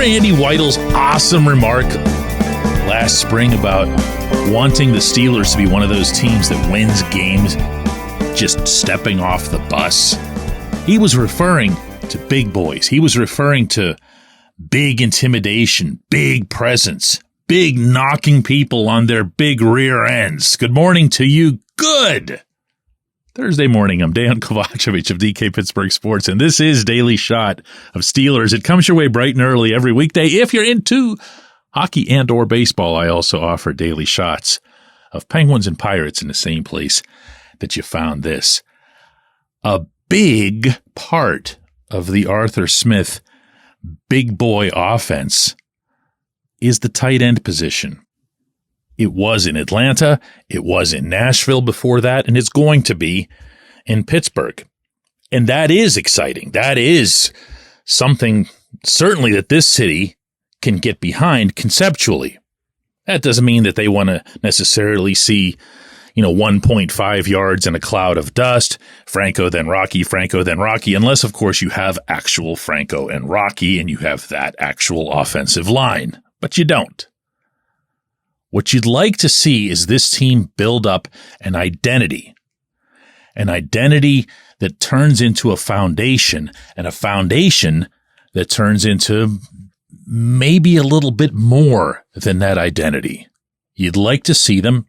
Andy Weidl's awesome remark last spring about wanting the Steelers to be one of those teams that wins games just stepping off the bus? He was referring to big boys. He was referring to big intimidation, big presence, big knocking people on their big rear ends. Good morning to you. Good Thursday morning. I'm Dejan Kovacevic of DK Pittsburgh Sports, and this is Daily Shot of Steelers. It comes your way bright and early every weekday. If you're into hockey and or baseball, I also offer daily shots of Penguins and Pirates in the same place that you found this. A big part of the Arthur Smith big boy offense is the tight end position. It was in Atlanta, it was in Nashville before that, and it's going to be in Pittsburgh. And that is exciting. That is something certainly that this city can get behind conceptually. That doesn't mean that they want to necessarily see, 1.5 yards in a cloud of dust, Franco then Rocky, unless, of course, you have actual Franco and Rocky and you have that actual offensive line. But you don't. What you'd like to see is this team build up an identity that turns into a foundation, and a foundation that turns into maybe a little bit more than that identity. You'd like to see them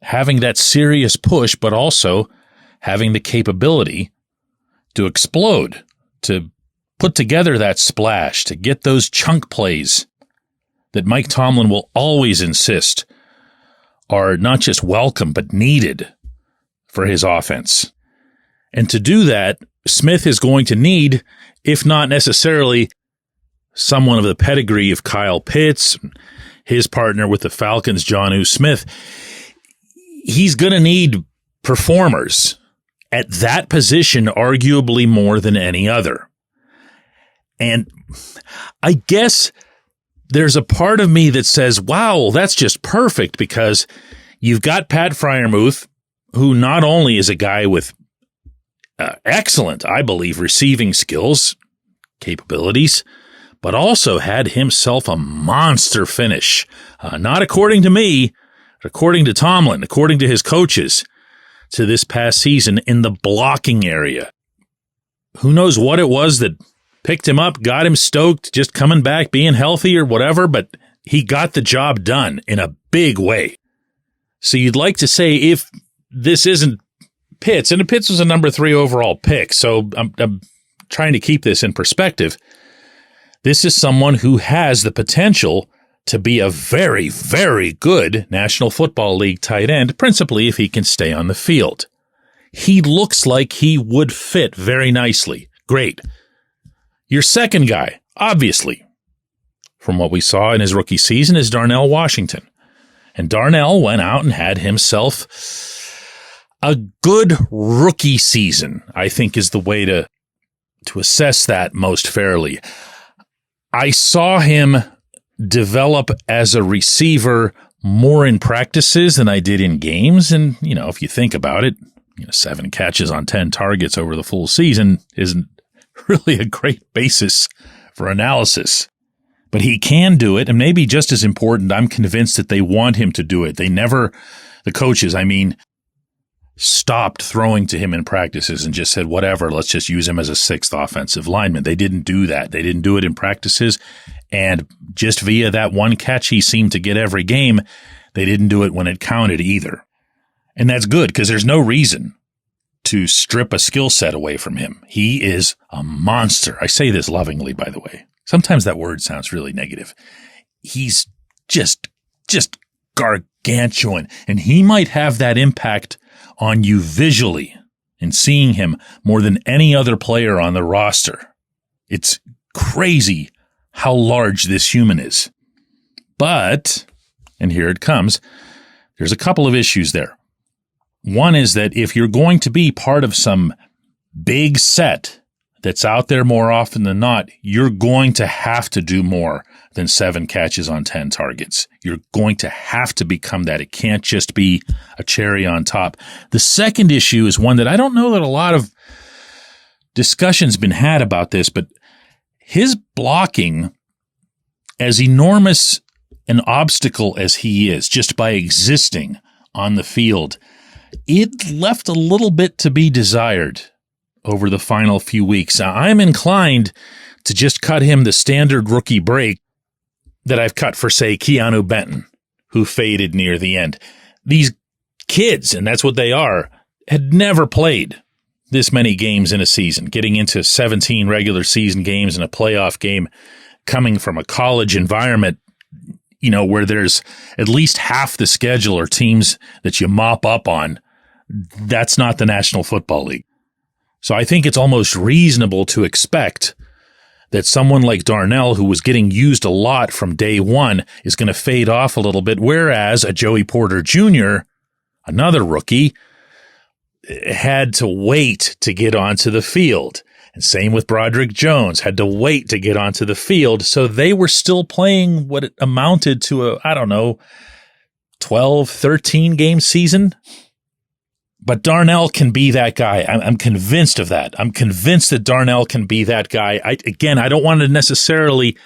having that serious push, but also having the capability to explode, to put together that splash, to get those chunk plays that Mike Tomlin will always insist are not just welcome, but needed for his offense. And to do that, Smith is going to need, if not necessarily someone of the pedigree of Kyle Pitts, his partner with the Falcons, Jonnu Smith, he's going to need performers at that position, arguably more than any other. And I guess there's a part of me that says, wow, that's just perfect, because you've got Pat Freiermuth, who not only is a guy with excellent, I believe, receiving skills, capabilities, but also had himself a monster finish. Not according to me, but according to Tomlin, according to his coaches, to this past season in the blocking area. Who knows what it was that picked him up, got him stoked, just coming back, being healthy or whatever, but he got the job done in a big way. So you'd like to say, if this isn't Pitts, and Pitts was a number 3 overall pick, so I'm trying to keep this in perspective. This is someone who has the potential to be a very, very good National Football League tight end, principally if he can stay on the field. He looks like he would fit very nicely. Great. Your second guy, obviously, from what we saw in his rookie season, is Darnell Washington. And Darnell went out and had himself a good rookie season, I think is the way to assess that most fairly. I saw him develop as a receiver more in practices than I did in games. And, if you think about it, 7 catches on 10 targets over the full season isn't really a great basis for analysis. But he can do it, and maybe just as important, I'm convinced that they want him to do it. The coaches, stopped throwing to him in practices and just said, whatever, let's just use him as a 6th offensive lineman. They didn't do that. They didn't do it in practices, and just via that one catch he seemed to get every game, they didn't do it when it counted either. And that's good, because there's no reason to strip a skill set away from him. He is a monster. I say this lovingly, by the way. Sometimes that word sounds really negative. He's just gargantuan, and he might have that impact on you visually in seeing him more than any other player on the roster. It's crazy how large this human is. But, and here it comes, there's a couple of issues there. One is that if you're going to be part of some big set that's out there more often than not, you're going to have to do more than 7 catches on 10 targets. You're going to have to become that. It can't just be a cherry on top. The second issue is one that I don't know that a lot of discussion's been had about this, but his blocking As enormous an obstacle as he is, just by existing on the field, it left a little bit to be desired over the final few weeks. I'm inclined to just cut him the standard rookie break that I've cut for, say, Keanu Benton, who faded near the end. These kids, and that's what they are, had never played this many games in a season, getting into 17 regular season games and a playoff game, coming from a college environment, where there's at least half the schedule are teams that you mop up on. That's not the National Football League. So I think it's almost reasonable to expect that someone like Darnell, who was getting used a lot from day one, is going to fade off a little bit, whereas a Joey Porter Jr., another rookie, had to wait to get onto the field. And same with Broderick Jones, had to wait to get onto the field. So they were still playing what it amounted to a, 12, 13 game season. But Darnell can be that guy. I'm convinced of that. I'm convinced that Darnell can be that guy. I don't want to necessarily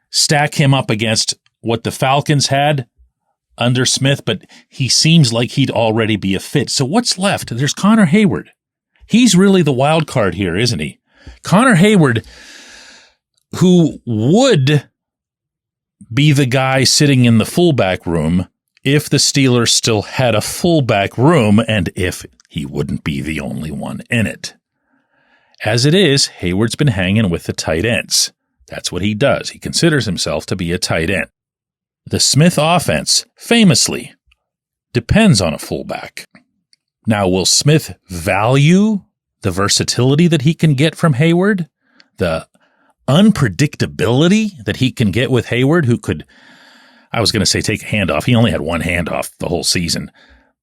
stack him up against what the Falcons had under Smith, but he seems like he'd already be a fit. So what's left? There's Connor Hayward. He's really the wild card here, isn't he? Connor Hayward, who would be the guy sitting in the fullback room if the Steelers still had a fullback room and if he wouldn't be the only one in it. As it is, Hayward's been hanging with the tight ends. That's what he does. He considers himself to be a tight end. The Smith offense, famously, depends on a fullback. Now, will Smith value the versatility that he can get from Hayward? The unpredictability that he can get with Hayward, who could, I was going to say take a handoff. He only had one handoff the whole season.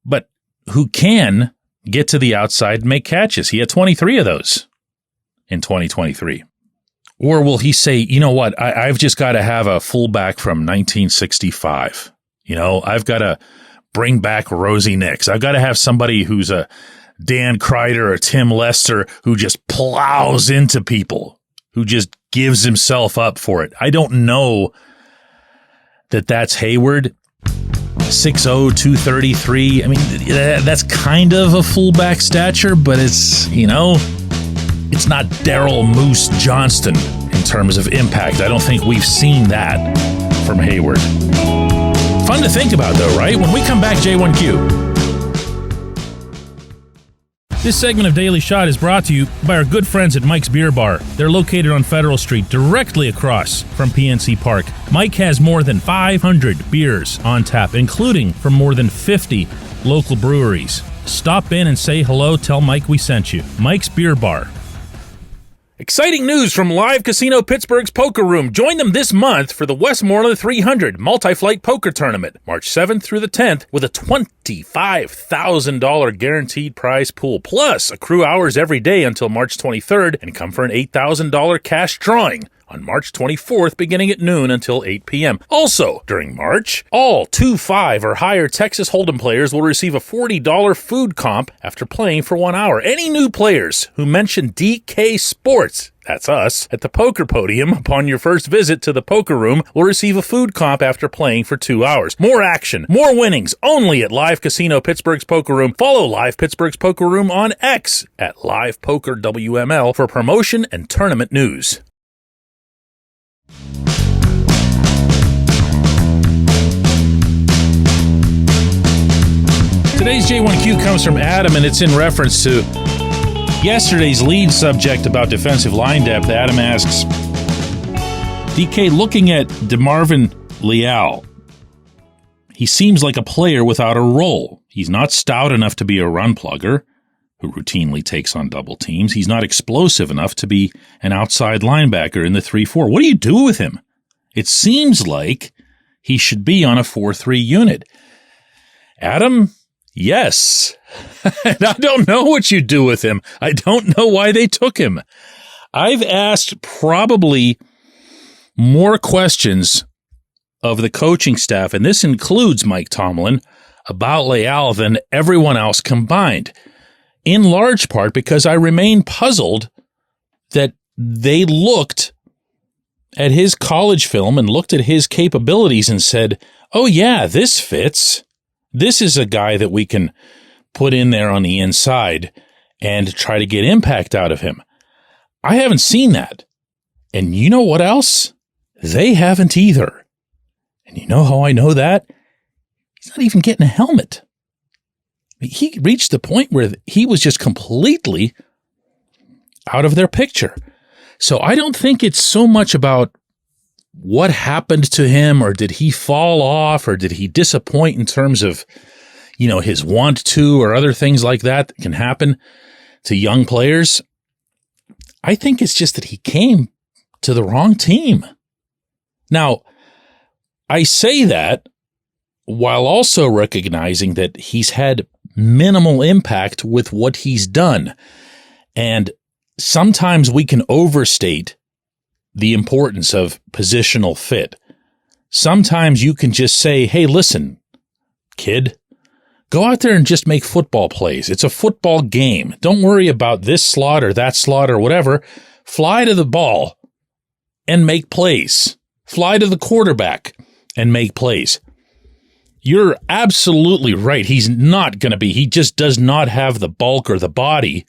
But who can get to the outside and make catches? He had 23 of those in 2023. Or will he say, you know what, I've just got to have a fullback from 1965. I've got to bring back Rosie Nix. I've got to have somebody who's a Dan Kreider or Tim Lester who just plows into people, who just gives himself up for it. I don't know that that's Hayward. 6'0", 233. I mean, that's kind of a fullback stature, but it's, it's not Daryl Moose Johnston in terms of impact. I don't think we've seen that from Hayward. Fun to think about, though, right? When we come back, J1Q. This segment of Daily Shot is brought to you by our good friends at Mike's Beer Bar. They're located on Federal Street, directly across from PNC Park. Mike has more than 500 beers on tap, including from more than 50 local breweries. Stop in and say hello. Tell Mike we sent you. Mike's Beer Bar. Exciting news from Live Casino Pittsburgh's Poker Room. Join them this month for the Westmoreland 300 Multi-Flight Poker Tournament, March 7th through the 10th, with a $25,000 guaranteed prize pool, plus accrue hours every day until March 23rd and come for an $8,000 cash drawing on March 24th, beginning at noon until 8 p.m. Also, during March, all 2-5 or higher Texas Hold'em players will receive a $40 food comp after playing for 1 hour. Any new players who mention DK Sports, that's us, at the poker podium upon your first visit to the poker room will receive a food comp after playing for 2 hours. More action, more winnings, only at Live Casino Pittsburgh's Poker Room. Follow Live Pittsburgh's Poker Room on X at Live Poker WML for promotion and tournament news. Today's J1Q comes from Adam, and it's in reference to yesterday's lead subject about defensive line depth. Adam asks, DK, looking at DeMarvin Leal, he seems like a player without a role. He's not stout enough to be a run plugger who routinely takes on double teams. He's not explosive enough to be an outside linebacker in the 3-4. What do you do with him? It seems like he should be on a 4-3 unit. Adam, yes. I don't know what you do with him. I don't know why they took him. I've asked probably more questions of the coaching staff, and this includes Mike Tomlin, about Leal than everyone else combined, in large part because I remain puzzled that they looked at his college film and looked at his capabilities and said, oh yeah, this fits. This is a guy that we can put in there on the inside and try to get impact out of him. I haven't seen that. And you know what else? They haven't either. And you know how I know that? He's not even getting a helmet. He reached the point where he was just completely out of their picture. So I don't think it's so much about what happened to him, or did he fall off, or did he disappoint in terms of, his want to, or other things like that can happen to young players. I think it's just that he came to the wrong team. Now, I say that while also recognizing that he's had minimal impact with what he's done. And sometimes we can overstate the importance of positional fit. Sometimes you can just say, hey, listen, kid, go out there and just make football plays. It's a football game. Don't worry about this slot or that slot or whatever. Fly to the ball and make plays. Fly to the quarterback and make plays. You're absolutely right. He just does not have the bulk or the body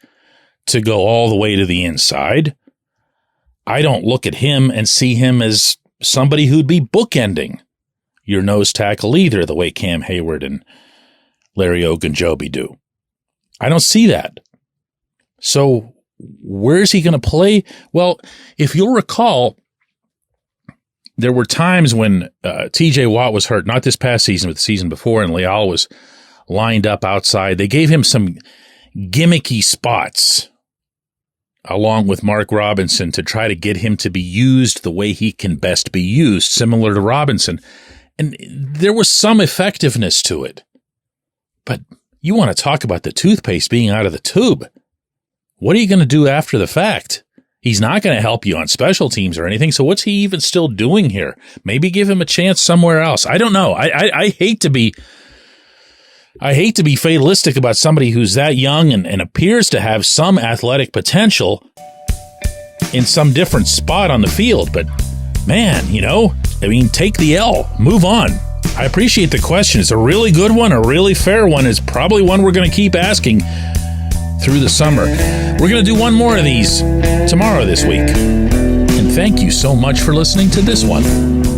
to go all the way to the inside. I don't look at him and see him as somebody who'd be bookending your nose tackle either, the way Cam Hayward and Larry Ogunjobi do. I don't see that. So where's he going to play? Well, if you'll recall, there were times when TJ Watt was hurt, not this past season, but the season before, and Leal was lined up outside. They gave him some gimmicky spots along with Mark Robinson to try to get him to be used the way he can best be used, similar to Robinson. And there was some effectiveness to it. But you want to talk about the toothpaste being out of the tube. What are you going to do after the fact? He's not going to help you on special teams or anything, so what's he even still doing here? Maybe give him a chance somewhere else. I don't know. I hate to be fatalistic about somebody who's that young and appears to have some athletic potential in some different spot on the field, but man, take the L, move on. I appreciate the question. It's a really good one, a really fair one. It's probably one we're going to keep asking through the summer. We're going to do one more of these tomorrow this week. And thank you so much for listening to this one.